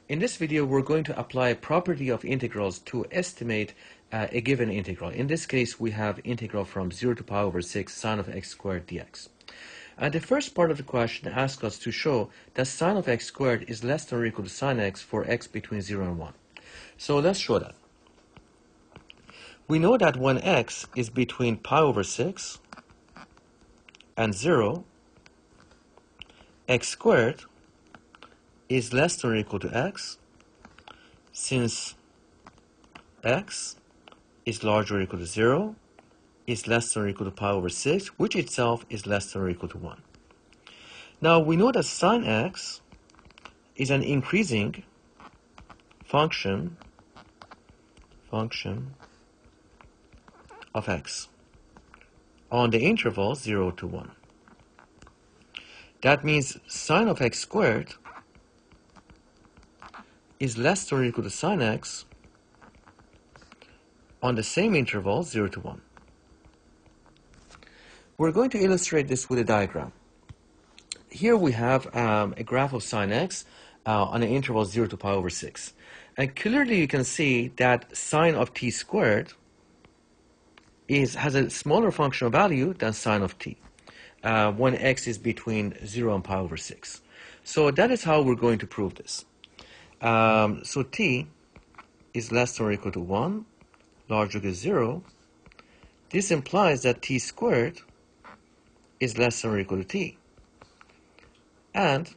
In this video, we're going to apply a property of integrals to estimate a given integral. In this case, we have integral from 0 to pi over 6 sine of x squared dx. And the first part of the question asks us to show that sine of x squared is less than or equal to sine x for x between 0 and 1. So let's show that. We know that when x is between pi over 6 and 0, x squared is less than or equal to x, since x is larger or equal to 0, is less than or equal to pi over 6, which itself is less than or equal to 1. Now we know that sine x is an increasing function of x on the interval 0 to 1. That means sine of x squared is less than or equal to sine x on the same interval 0 to 1. We're going to illustrate this with a diagram. Here we have a graph of sine x on the interval 0 to pi over 6. And clearly you can see that sine of t squared has a smaller functional value than sine of t when x is between 0 and pi over 6. So that is how we're going to prove this. So t is less than or equal to 1, larger than 0. This implies that t squared is less than or equal to t. And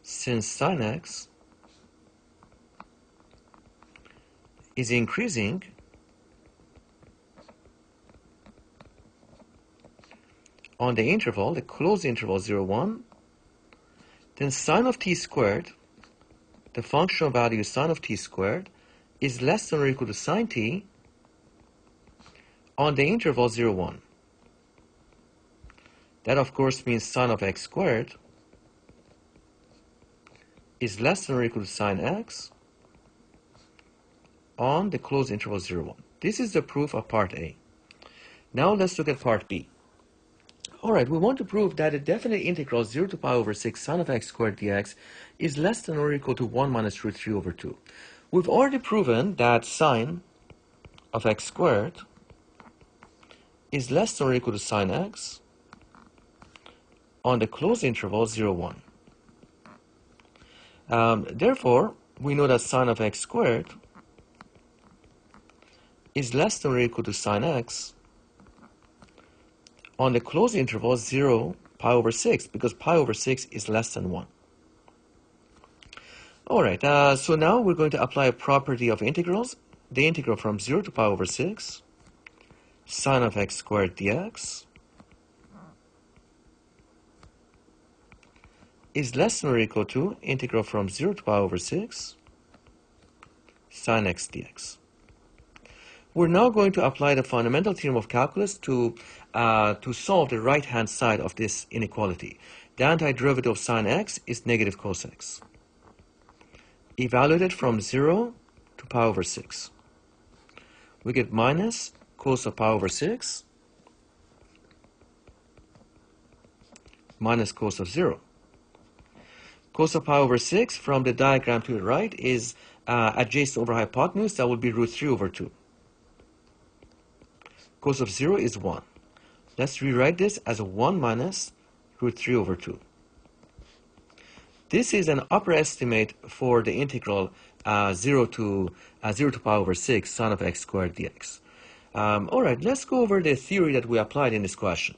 since sine x is increasing on the interval, the closed interval 0, 1, then sine of t squared, the functional value sine of t squared, is less than or equal to sine t on the interval 0, 1. That of course means sine of x squared is less than or equal to sine x on the closed interval 0, 1. This is the proof of part A. Now let's look at part B. Alright, we want to prove that a definite integral 0 to pi over 6 sine of x squared dx is less than or equal to 1 minus root 3 over 2. We've already proven that sine of x squared is less than or equal to sine x on the closed interval 0, 1. Therefore, we know that sine of x squared is less than or equal to sine x on the closed interval 0 pi over 6, because pi over 6 is less than 1. Alright, so now we're going to apply a property of integrals. The integral from 0 to pi over 6 sine of x squared dx is less than or equal to integral from 0 to pi over 6 sine x dx. We're now going to apply the fundamental theorem of calculus to solve the right-hand side of this inequality. The antiderivative of sine x is negative cos x, evaluated from 0 to pi over 6. We get minus cos of pi over 6 minus cos of 0. Cos of pi over 6 from the diagram to the right is adjacent over hypotenuse. That would be root 3 over 2. Cos of 0 is 1. Let's rewrite this as a 1 minus root 3 over 2. This is an upper estimate for the integral 0 to pi over 6 sine of x squared dx. Alright, let's go over the theory that we applied in this question.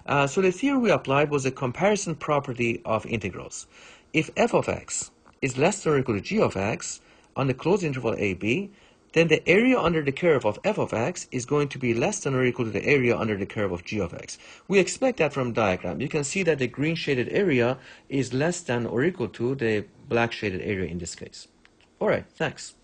So the theory we applied was a comparison property of integrals. If f of x is less than or equal to g of x on the closed interval ab, then the area under the curve of f of x is going to be less than or equal to the area under the curve of g of x. We expect that from the diagram. You can see that the green shaded area is less than or equal to the black shaded area in this case. Alright, thanks.